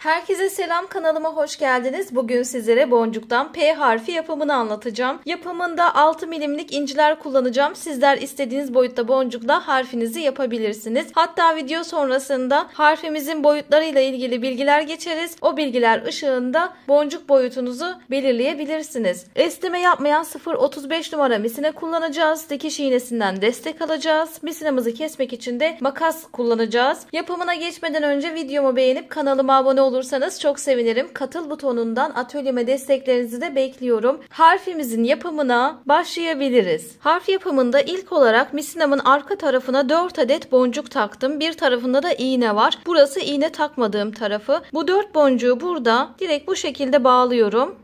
Herkese selam, kanalıma hoş geldiniz. Bugün sizlere boncuktan P harfi yapımını anlatacağım. Yapımında 6 milimlik inciler kullanacağım. Sizler istediğiniz boyutta boncukla harfinizi yapabilirsiniz. Hatta video sonrasında harfimizin boyutlarıyla ilgili bilgiler geçeriz. O bilgiler ışığında boncuk boyutunuzu belirleyebilirsiniz. Esneme yapmayan 0.35 numara misine kullanacağız. Dikiş iğnesinden destek alacağız. Misinamızı kesmek için de makas kullanacağız. Yapımına geçmeden önce videomu beğenip kanalıma abone olursanız çok sevinirim. Katıl butonundan atölyeme desteklerinizi de bekliyorum. Harfimizin yapımına başlayabiliriz. Harf yapımında ilk olarak misinamın arka tarafına 4 adet boncuk taktım. Bir tarafında da iğne var. Burası iğne takmadığım tarafı. Bu 4 boncuğu burada direkt bu şekilde bağlıyorum.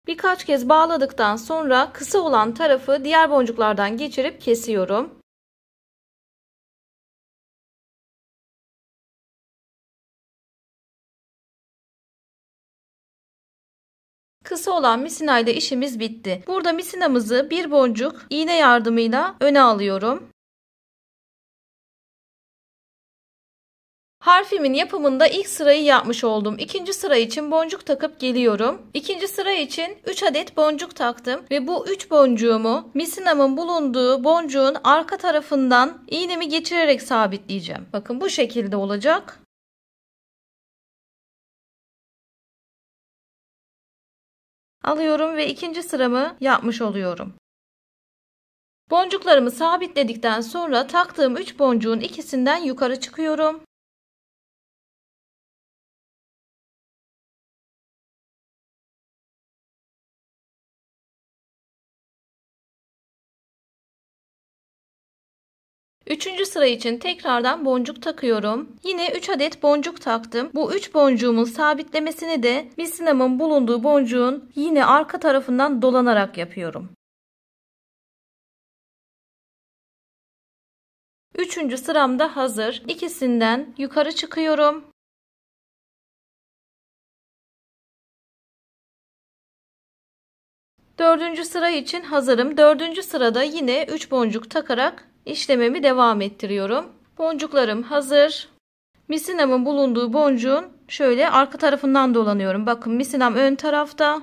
Birkaç kez bağladıktan sonra kısa olan tarafı diğer boncuklardan geçirip kesiyorum. Kısa olan misinayla işimiz bitti. Burada misinamızı bir boncuk iğne yardımıyla öne alıyorum. Harfimin yapımında ilk sırayı yapmış oldum. İkinci sıra için boncuk takıp geliyorum. İkinci sıra için 3 adet boncuk taktım ve bu 3 boncuğumu misinamın bulunduğu boncuğun arka tarafından iğnemi geçirerek sabitleyeceğim. Bakın bu şekilde olacak. Alıyorum ve ikinci sıramı yapmış oluyorum. Boncuklarımı sabitledikten sonra taktığım 3 boncuğun ikisinden yukarı çıkıyorum. Üçüncü sıra için tekrardan boncuk takıyorum. Yine 3 adet boncuk taktım. Bu 3 boncuğumun sabitlemesini de misinamın bulunduğu boncuğun yine arka tarafından dolanarak yapıyorum. Üçüncü sıram da hazır. İkisinden yukarı çıkıyorum. Dördüncü sıra için hazırım. Dördüncü sırada yine 3 boncuk takarak işlememi devam ettiriyorum. Boncuklarım hazır. Misinamın bulunduğu boncuğun şöyle arka tarafından dolanıyorum. Bakın misinam ön tarafta.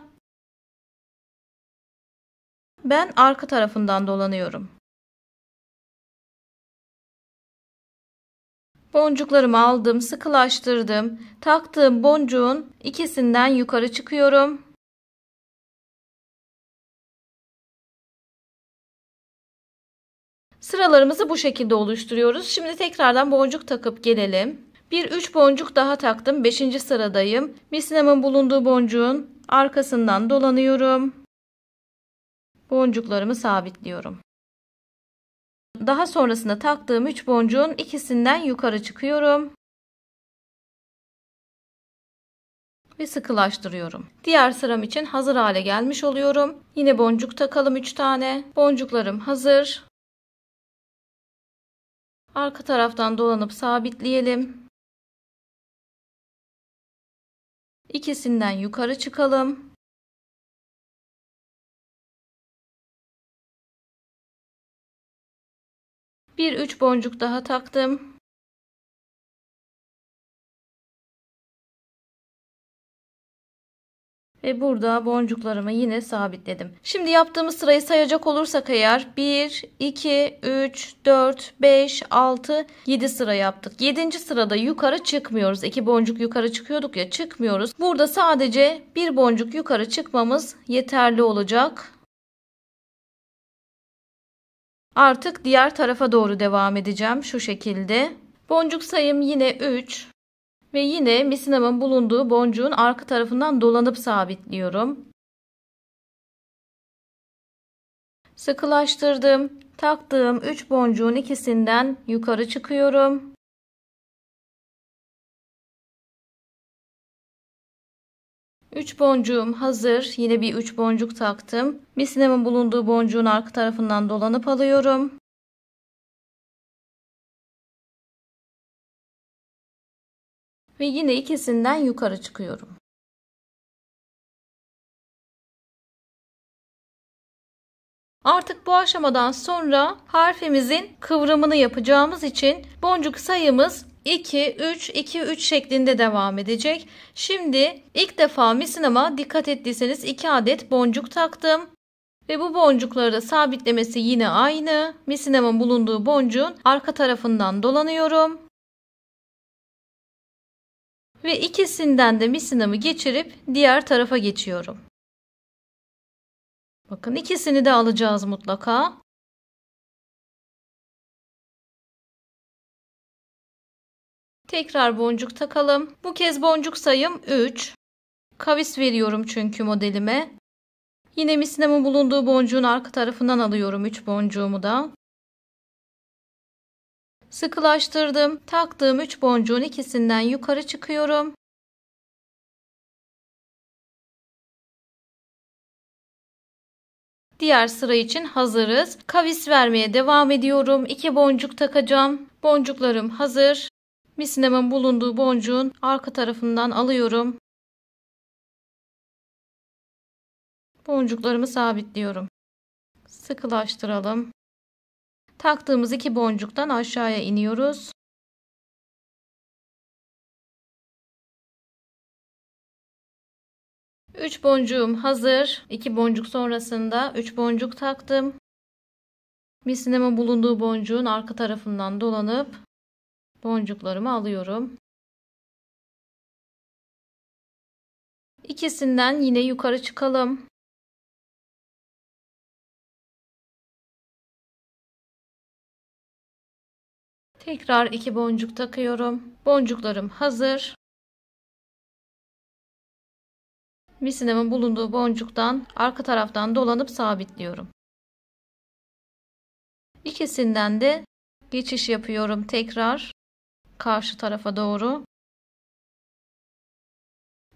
Ben arka tarafından dolanıyorum. Boncuklarımı aldım, sıkılaştırdım. Taktığım boncuğun ikisinden yukarı çıkıyorum. Sıralarımızı bu şekilde oluşturuyoruz. Şimdi tekrardan boncuk takıp gelelim. Bir 3 boncuk daha taktım. 5. sıradayım. Misinamın bulunduğu boncuğun arkasından dolanıyorum. Boncuklarımı sabitliyorum. Daha sonrasında taktığım 3 boncuğun ikisinden yukarı çıkıyorum. Ve sıkılaştırıyorum. Diğer sıram için hazır hale gelmiş oluyorum. Yine boncuk takalım 3 tane. Boncuklarım hazır. Arka taraftan dolanıp sabitleyelim. İkisinden yukarı çıkalım. Bir 3 boncuk daha taktım. Ve burada boncuklarımı yine sabitledim. Şimdi yaptığımız sırayı sayacak olursak eğer 1, 2, 3, 4, 5, 6, 7 sıra yaptık. 7. sırada yukarı çıkmıyoruz. 2 boncuk yukarı çıkıyorduk ya, çıkmıyoruz. Burada sadece bir boncuk yukarı çıkmamız yeterli olacak. Artık diğer tarafa doğru devam edeceğim şu şekilde. Boncuk sayım yine 3. Ve yine misinamın bulunduğu boncuğun arka tarafından dolanıp sabitliyorum. Sıkılaştırdım. Taktığım 3 boncuğun ikisinden yukarı çıkıyorum. Üç boncuğum hazır. Yine bir 3 boncuk taktım. Misinamın bulunduğu boncuğun arka tarafından dolanıp alıyorum. Ve yine ikisinden yukarı çıkıyorum. Artık bu aşamadan sonra harfimizin kıvrımını yapacağımız için boncuk sayımız 2, 3, 2, 3 şeklinde devam edecek. Şimdi ilk defa misinama dikkat ettiyseniz 2 adet boncuk taktım. Ve bu boncukları da sabitlemesi yine aynı. Misinamın bulunduğu boncuğun arka tarafından dolanıyorum. Ve ikisinden de misinamı geçirip diğer tarafa geçiyorum. Bakın ikisini de alacağız mutlaka. Tekrar boncuk takalım. Bu kez boncuk sayım 3. Kavis veriyorum çünkü modelime. Yine misinamın bulunduğu boncuğun arka tarafından alıyorum 3 boncuğumu da. Sıkılaştırdım. Taktığım 3 boncuğun ikisinden yukarı çıkıyorum. Diğer sıra için hazırız. Kavis vermeye devam ediyorum. 2 boncuk takacağım. Boncuklarım hazır. Misinamın bulunduğu boncuğun arka tarafından alıyorum. Boncuklarımı sabitliyorum. Sıkılaştıralım. Taktığımız 2 boncuktan aşağıya iniyoruz. Üç boncuğum hazır. 2 boncuk sonrasında 3 boncuk taktım. Misinamın bulunduğu boncuğun arka tarafından dolanıp boncuklarımı alıyorum. İkisinden yine yukarı çıkalım. Tekrar 2 boncuk takıyorum. Boncuklarım hazır. Misinamın bulunduğu boncuktan arka taraftan dolanıp sabitliyorum. İkisinden de geçiş yapıyorum tekrar karşı tarafa doğru.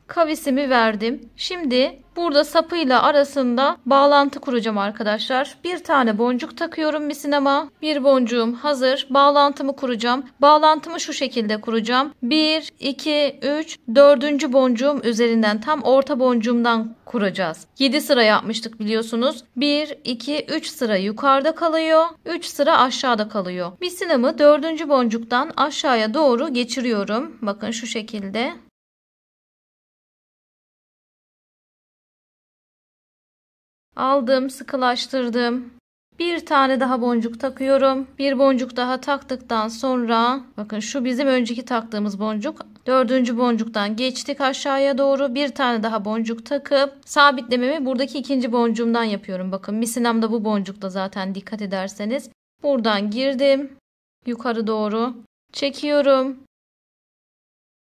Kavisimi verdim. Şimdi burada sapıyla arasında bağlantı kuracağım arkadaşlar. Bir tane boncuk takıyorum misinama. Bir boncuğum hazır. Bağlantımı kuracağım. Bağlantımı şu şekilde kuracağım. 1, 2, 3, 4. boncuğum üzerinden tam orta boncuğumdan kuracağız. 7 sıra yapmıştık biliyorsunuz. 1, 2, 3 sıra yukarıda kalıyor. 3 sıra aşağıda kalıyor. Misinamı 4. boncuktan aşağıya doğru geçiriyorum. Bakın şu şekilde. Aldım, sıkılaştırdım. Bir tane daha boncuk takıyorum. Bir boncuk daha taktıktan sonra bakın şu bizim önceki taktığımız boncuk. 4. boncuktan geçtik aşağıya doğru. Bir tane daha boncuk takıp sabitlememi buradaki 2. boncuğumdan yapıyorum. Bakın misinam da bu boncukta zaten dikkat ederseniz. Buradan girdim. Yukarı doğru çekiyorum.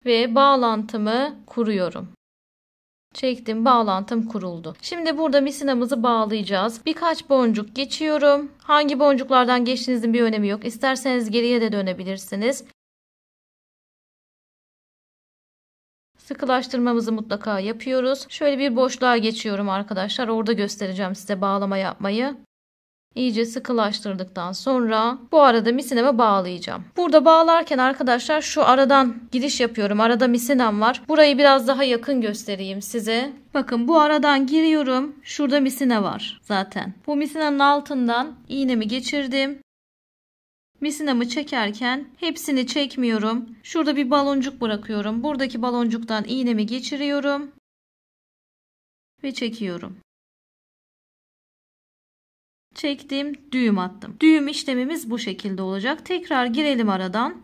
Ve bağlantımı kuruyorum. Çektim, bağlantım kuruldu. Şimdi burada misinamızı bağlayacağız. Birkaç boncuk geçiyorum. Hangi boncuklardan geçtiğinizin bir önemi yok. İsterseniz geriye de dönebilirsiniz. Sıkılaştırmamızı mutlaka yapıyoruz. Şöyle bir boşluğa geçiyorum arkadaşlar. Orada göstereceğim size bağlama yapmayı. İyice sıkılaştırdıktan sonra bu arada misinamı bağlayacağım. Burada bağlarken arkadaşlar şu aradan giriş yapıyorum. Arada misinam var. Burayı biraz daha yakın göstereyim size. Bakın bu aradan giriyorum. Şurada misina var zaten. Bu misinanın altından iğnemi geçirdim. Misinamı çekerken hepsini çekmiyorum. Şurada bir baloncuk bırakıyorum. Buradaki baloncuktan iğnemi geçiriyorum. Ve çekiyorum. Çektim, düğüm attım. Düğüm işlemimiz bu şekilde olacak. Tekrar girelim aradan.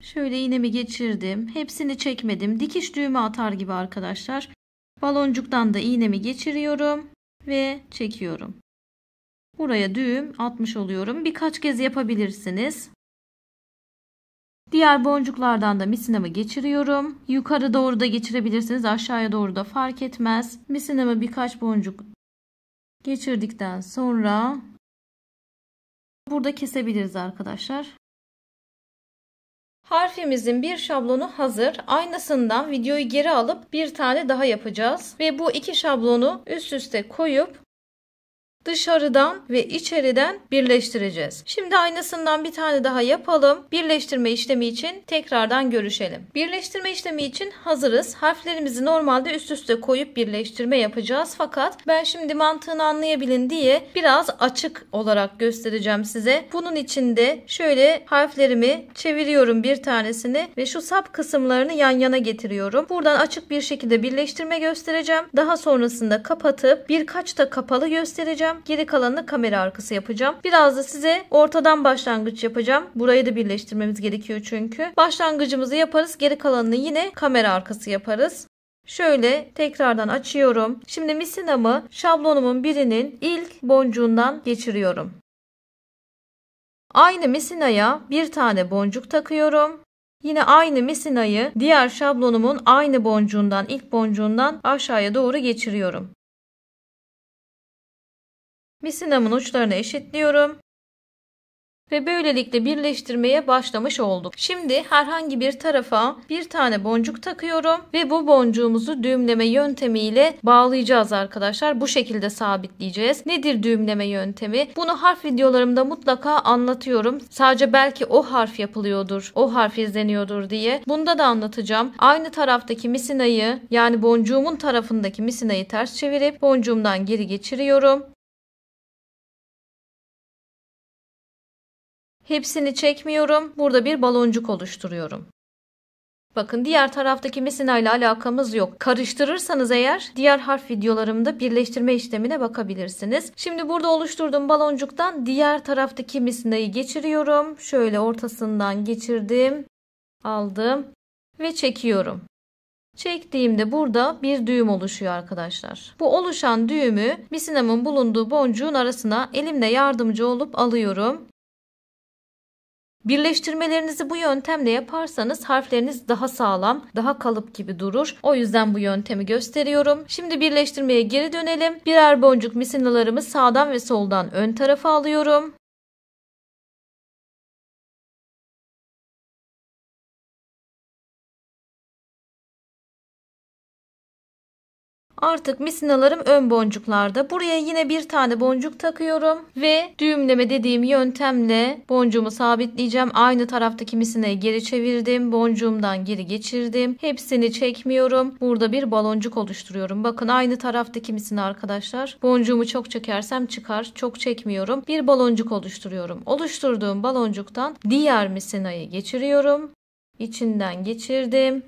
Şöyle iğnemi geçirdim. Hepsini çekmedim. Dikiş düğümü atar gibi arkadaşlar. Baloncuktan da iğnemi geçiriyorum ve çekiyorum. Buraya düğüm atmış oluyorum. Birkaç kez yapabilirsiniz. Diğer boncuklardan da misinamı geçiriyorum. Yukarı doğru da geçirebilirsiniz. Aşağıya doğru da fark etmez. Misinamı birkaç boncuk geçirdikten sonra burada kesebiliriz arkadaşlar. Harfimizin bir şablonu hazır. Aynısından videoyu geri alıp bir tane daha yapacağız. Ve bu iki şablonu üst üste koyup Dışarıdan ve içeriden birleştireceğiz. Şimdi aynısından bir tane daha yapalım. Birleştirme işlemi için tekrardan görüşelim. Birleştirme işlemi için hazırız. Harflerimizi normalde üst üste koyup birleştirme yapacağız. Fakat ben şimdi mantığını anlayabilin diye biraz açık olarak göstereceğim size. Bunun için de şöyle harflerimi çeviriyorum bir tanesini ve şu sap kısımlarını yan yana getiriyorum. Buradan açık bir şekilde birleştirme göstereceğim. Daha sonrasında kapatıp birkaç da kapalı göstereceğim. Geri kalanını kamera arkası yapacağım. Biraz da size ortadan başlangıç yapacağım. Burayı da birleştirmemiz gerekiyor çünkü. Başlangıcımızı yaparız. Geri kalanını yine kamera arkası yaparız. Şöyle tekrardan açıyorum. Şimdi misinamı şablonumun birinin ilk boncuğundan geçiriyorum. Aynı misinaya bir tane boncuk takıyorum. Yine aynı misinayı diğer şablonumun aynı boncuğundan, ilk boncuğundan aşağıya doğru geçiriyorum. Misinamın uçlarını eşitliyorum. Ve böylelikle birleştirmeye başlamış olduk. Şimdi herhangi bir tarafa bir tane boncuk takıyorum ve bu boncuğumuzu düğümleme yöntemiyle bağlayacağız arkadaşlar. Bu şekilde sabitleyeceğiz. Nedir düğümleme yöntemi? Bunu harf videolarımda mutlaka anlatıyorum. Sadece belki o harf yapılıyordur, o harf izleniyordur diye. Bunda da anlatacağım. Aynı taraftaki misinayı, yani boncuğumun tarafındaki misinayı ters çevirip boncuğumdan geri geçiriyorum. Hepsini çekmiyorum. Burada bir baloncuk oluşturuyorum. Bakın diğer taraftaki misina ile alakamız yok. Karıştırırsanız eğer diğer harf videolarımda birleştirme işlemine bakabilirsiniz. Şimdi burada oluşturduğum baloncuktan diğer taraftaki misinayı geçiriyorum. Şöyle ortasından geçirdim. Aldım ve çekiyorum. Çektiğimde burada bir düğüm oluşuyor arkadaşlar. Bu oluşan düğümü misinamın bulunduğu boncuğun arasına elimle yardımcı olup alıyorum. Birleştirmelerinizi bu yöntemle yaparsanız harfleriniz daha sağlam, daha kalıp gibi durur. O yüzden bu yöntemi gösteriyorum. Şimdi birleştirmeye geri dönelim. Birer boncuk misinalarımı sağdan ve soldan ön tarafa alıyorum. Artık misinalarım ön boncuklarda. Buraya yine bir tane boncuk takıyorum ve düğümleme dediğim yöntemle boncuğumu sabitleyeceğim. Aynı taraftaki misinayı geri çevirdim. Boncuğumdan geri geçirdim. Hepsini çekmiyorum. Burada bir baloncuk oluşturuyorum. Bakın aynı taraftaki misina arkadaşlar. Boncuğumu çok çekersem çıkar. Çok çekmiyorum. Bir baloncuk oluşturuyorum. Oluşturduğum baloncuktan diğer misinayı geçiriyorum. İçinden geçirdim.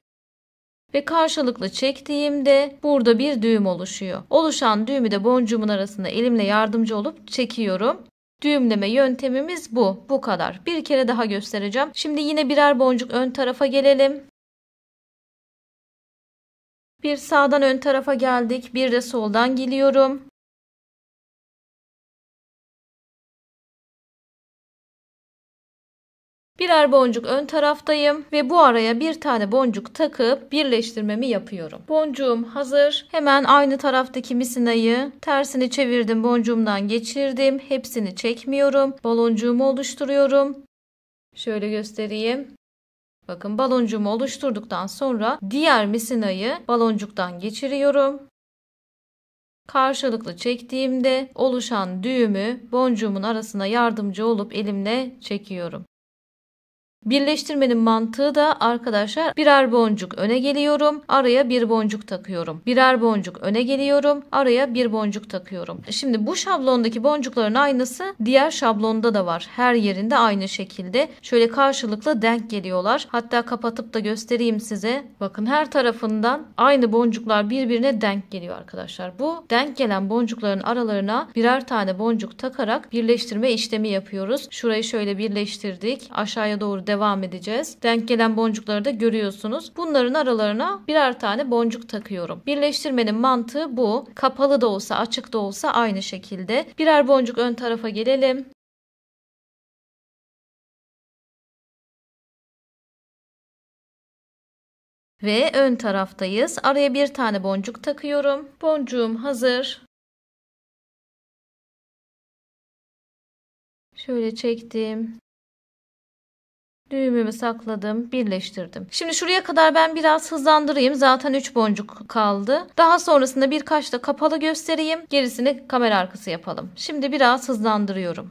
Ve karşılıklı çektiğimde burada bir düğüm oluşuyor. Oluşan düğümü de boncuğumun arasında elimle yardımcı olup çekiyorum. Düğümleme yöntemimiz bu. Bu kadar. Bir kere daha göstereceğim. Şimdi yine birer boncuk ön tarafa gelelim. Bir sağdan ön tarafa geldik. Bir de soldan geliyorum. Birer boncuk ön taraftayım ve bu araya bir tane boncuk takıp birleştirmemi yapıyorum. Boncuğum hazır. Hemen aynı taraftaki misinayı tersini çevirdim, boncuğumdan geçirdim. Hepsini çekmiyorum. Baloncuğumu oluşturuyorum. Şöyle göstereyim. Bakın baloncuğumu oluşturduktan sonra diğer misinayı baloncuktan geçiriyorum. Karşılıklı çektiğimde oluşan düğümü boncuğumun arasına yardımcı olup elimle çekiyorum. Birleştirmenin mantığı da arkadaşlar birer boncuk öne geliyorum, araya bir boncuk takıyorum. Birer boncuk öne geliyorum, araya bir boncuk takıyorum. Şimdi bu şablondaki boncukların aynısı diğer şablonda da var. Her yerinde aynı şekilde. Şöyle karşılıklı denk geliyorlar. Hatta kapatıp da göstereyim size. Bakın her tarafından aynı boncuklar birbirine denk geliyor arkadaşlar. Bu denk gelen boncukların aralarına birer tane boncuk takarak birleştirme işlemi yapıyoruz. Şurayı şöyle birleştirdik. Aşağıya doğru devam edeceğiz. Denk gelen boncukları da görüyorsunuz. Bunların aralarına birer tane boncuk takıyorum. Birleştirmenin mantığı bu. Kapalı da olsa, açık da olsa aynı şekilde. Birer boncuk ön tarafa gelelim. Ve ön taraftayız. Araya bir tane boncuk takıyorum. Boncuğum hazır. Şöyle çektim. Düğümümü sakladım, birleştirdim. Şimdi şuraya kadar ben biraz hızlandırayım. Zaten 3 boncuk kaldı. Daha sonrasında birkaç da kapalı göstereyim. Gerisini kamera arkası yapalım. Şimdi biraz hızlandırıyorum.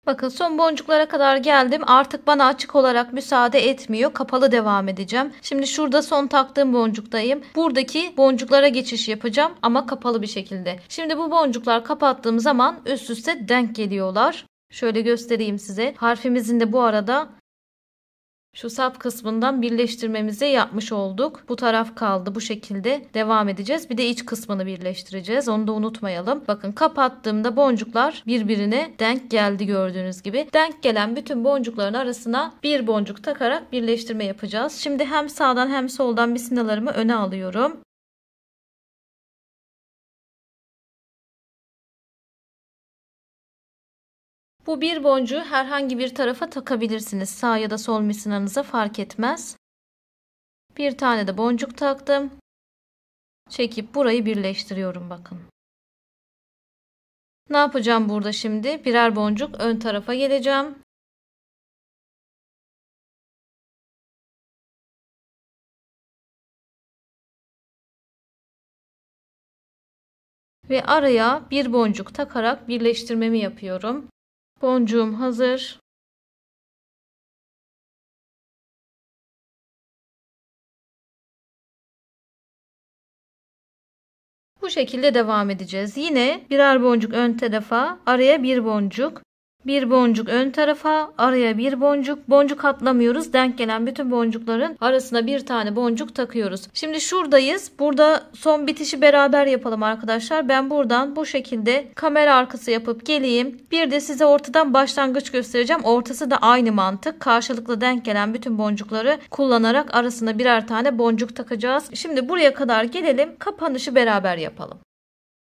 Bakın son boncuklara kadar geldim. Artık bana açık olarak müsaade etmiyor. Kapalı devam edeceğim. Şimdi şurada son taktığım boncuktayım. Buradaki boncuklara geçiş yapacağım ama kapalı bir şekilde. Şimdi bu boncuklar kapattığım zaman üst üste denk geliyorlar. Şöyle göstereyim size. Harfimizin de bu arada şu sap kısmından birleştirmemizi yapmış olduk. Bu taraf kaldı. Bu şekilde devam edeceğiz. Bir de iç kısmını birleştireceğiz. Onu da unutmayalım. Bakın kapattığımda boncuklar birbirine denk geldi gördüğünüz gibi. Denk gelen bütün boncukların arasına bir boncuk takarak birleştirme yapacağız. Şimdi hem sağdan hem soldan misinalarımı öne alıyorum. Bu bir boncuğu herhangi bir tarafa takabilirsiniz. Sağ ya da sol misinanıza fark etmez. Bir tane de boncuk taktım. Çekip burayı birleştiriyorum bakın. Ne yapacağım burada şimdi? Birer boncuk ön tarafa geleceğim. Ve araya bir boncuk takarak birleştirmemi yapıyorum. Boncuğum hazır. Bu şekilde devam edeceğiz. Yine birer boncuk ön tarafa, araya bir boncuk. Bir boncuk ön tarafa, araya bir boncuk. Boncuk atlamıyoruz. Denk gelen bütün boncukların arasına bir tane boncuk takıyoruz. Şimdi şuradayız. Burada son bitişi beraber yapalım arkadaşlar. Ben buradan bu şekilde kamera arkası yapıp geleyim. Bir de size ortadan başlangıç göstereceğim. Ortası da aynı mantık. Karşılıklı denk gelen bütün boncukları kullanarak arasına birer tane boncuk takacağız. Şimdi buraya kadar gelelim. Kapanışı beraber yapalım.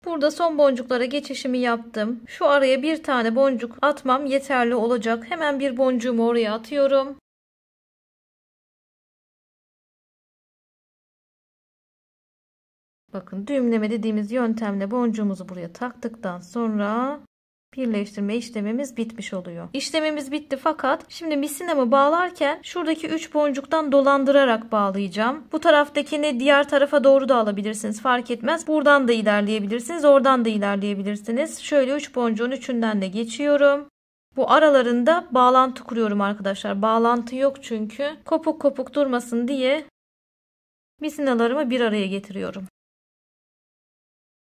Burada son boncuklara geçişimi yaptım. Şu araya bir tane boncuk atmam yeterli olacak. Hemen bir boncuğumu oraya atıyorum. Bakın düğümleme dediğimiz yöntemle boncuğumuzu buraya taktıktan sonra birleştirme işlemimiz bitmiş oluyor. İşlemimiz bitti fakat şimdi misinamı bağlarken şuradaki 3 boncuktan dolandırarak bağlayacağım. Bu taraftakini diğer tarafa doğru da alabilirsiniz. Fark etmez. Buradan da ilerleyebilirsiniz. Oradan da ilerleyebilirsiniz. Şöyle 3 boncuğun üçünden de geçiyorum. Bu aralarında bağlantı kuruyorum arkadaşlar. Bağlantı yok çünkü. Kopuk kopuk durmasın diye misinalarımı bir araya getiriyorum.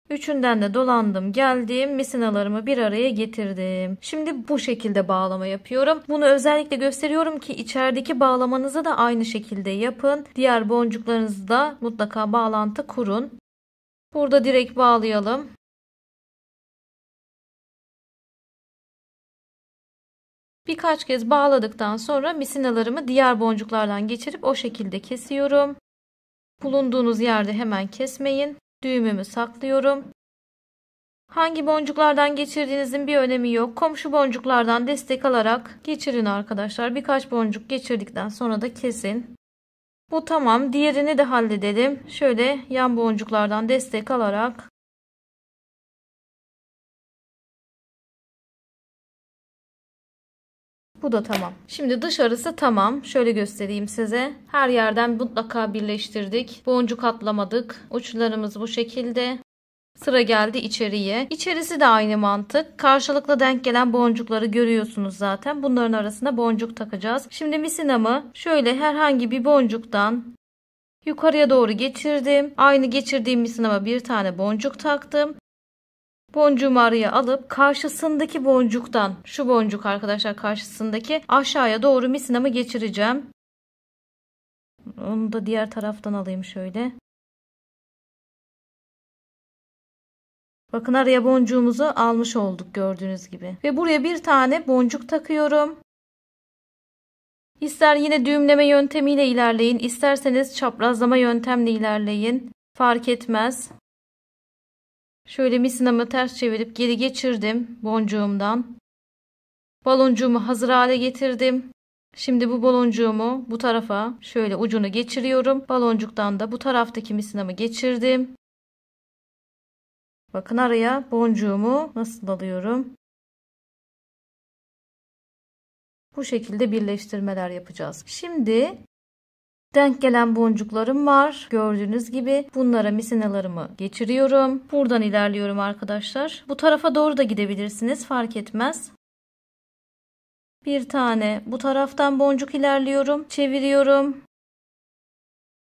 Üçünden de dolandım geldim, misinalarımı bir araya getirdim. Şimdi bu şekilde bağlama yapıyorum. Bunu özellikle gösteriyorum ki içerideki bağlamanızı da aynı şekilde yapın. Diğer boncuklarınızı da mutlaka bağlantı kurun. Burada direkt bağlayalım. Birkaç kez bağladıktan sonra misinalarımı diğer boncuklardan geçirip o şekilde kesiyorum. Bulunduğunuz yerde hemen kesmeyin. Düğümümü saklıyorum. Hangi boncuklardan geçirdiğinizin bir önemi yok. Komşu boncuklardan destek alarak geçirin arkadaşlar. Birkaç boncuk geçirdikten sonra da kesin. Bu tamam. Diğerini de halledelim. Şöyle yan boncuklardan destek alarak bu da tamam. Şimdi dışarısı tamam. Şöyle göstereyim size. Her yerden mutlaka birleştirdik. Boncuk atlamadık. Uçlarımız bu şekilde. Sıra geldi içeriye. İçerisi de aynı mantık. Karşılıklı denk gelen boncukları görüyorsunuz zaten. Bunların arasına boncuk takacağız. Şimdi misinamı şöyle herhangi bir boncuktan yukarıya doğru geçirdim. Aynı geçirdiğim misinama bir tane boncuk taktım. Boncuğumu araya alıp karşısındaki boncuktan, şu boncuk arkadaşlar, karşısındaki aşağıya doğru misinamı geçireceğim. Onu da diğer taraftan alayım şöyle. Bakın araya boncuğumuzu almış olduk gördüğünüz gibi. Ve buraya bir tane boncuk takıyorum. İster yine düğümleme yöntemiyle ilerleyin, isterseniz çaprazlama yöntemle ilerleyin. Fark etmez. Şöyle misinamı ters çevirip geri geçirdim boncuğumdan. Baloncuğumu hazır hale getirdim. Şimdi bu baloncuğumu bu tarafa şöyle ucunu geçiriyorum. Baloncuktan da bu taraftaki misinamı geçirdim. Bakın araya boncuğumu nasıl alıyorum. Bu şekilde birleştirmeler yapacağız. Şimdi denk gelen boncuklarım var. Gördüğünüz gibi bunlara misinalarımı geçiriyorum. Buradan ilerliyorum arkadaşlar. Bu tarafa doğru da gidebilirsiniz. Fark etmez. Bir tane bu taraftan boncuk ilerliyorum. Çeviriyorum.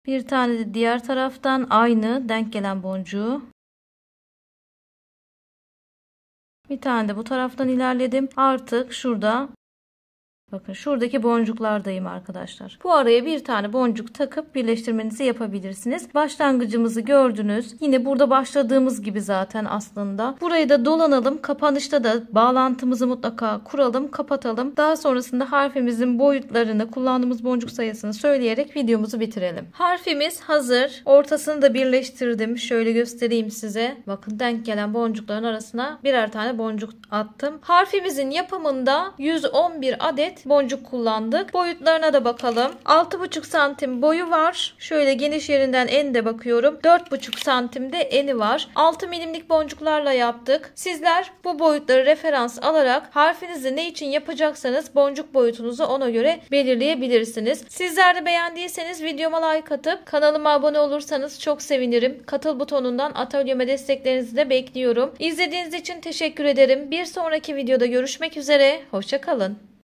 Bir tane de diğer taraftan aynı denk gelen boncuğu. Bir tane de bu taraftan ilerledim. Artık şurada, bakın şuradaki boncuklardayım arkadaşlar. Bu araya bir tane boncuk takıp birleştirmenizi yapabilirsiniz. Başlangıcımızı gördünüz. Yine burada başladığımız gibi zaten aslında. Burayı da dolanalım. Kapanışta da bağlantımızı mutlaka kuralım, kapatalım. Daha sonrasında harfimizin boyutlarını, kullandığımız boncuk sayısını söyleyerek videomuzu bitirelim. Harfimiz hazır. Ortasını da birleştirdim. Şöyle göstereyim size. Bakın denk gelen boncukların arasına birer tane boncuk attım. Harfimizin yapımında 111 adet boncuk kullandık. Boyutlarına da bakalım. 6,5 santim boyu var. Şöyle geniş yerinden enine bakıyorum. 4,5 santimde eni var. 6 milimlik boncuklarla yaptık. Sizler bu boyutları referans alarak harfinizi ne için yapacaksanız boncuk boyutunuzu ona göre belirleyebilirsiniz. Sizler de beğendiyseniz videoma like atıp kanalıma abone olursanız çok sevinirim. Katıl butonundan atölyeme desteklerinizi de bekliyorum. İzlediğiniz için teşekkür ederim. Bir sonraki videoda görüşmek üzere. Hoşça kalın.